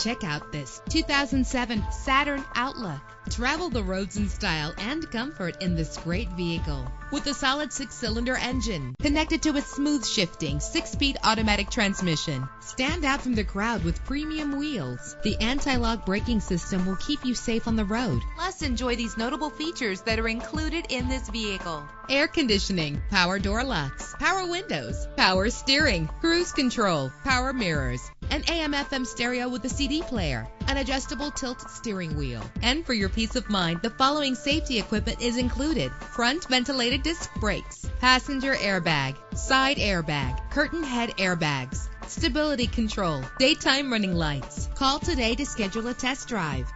Check out this 2007 Saturn Outlook. Travel the roads in style and comfort in this great vehicle. With a solid 6-cylinder engine connected to a smooth shifting 6-speed automatic transmission. Stand out from the crowd with premium wheels. The anti-lock braking system will keep you safe on the road. Plus, enjoy these notable features that are included in this vehicle: air conditioning, power door locks, power windows, power steering, cruise control, power mirrors, an AM/FM stereo with a CD player, an adjustable tilt steering wheel. And for your peace of mind, the following safety equipment is included: front ventilated disc brakes, passenger airbag, side airbag, curtain head airbags, stability control, daytime running lights. Call today to schedule a test drive.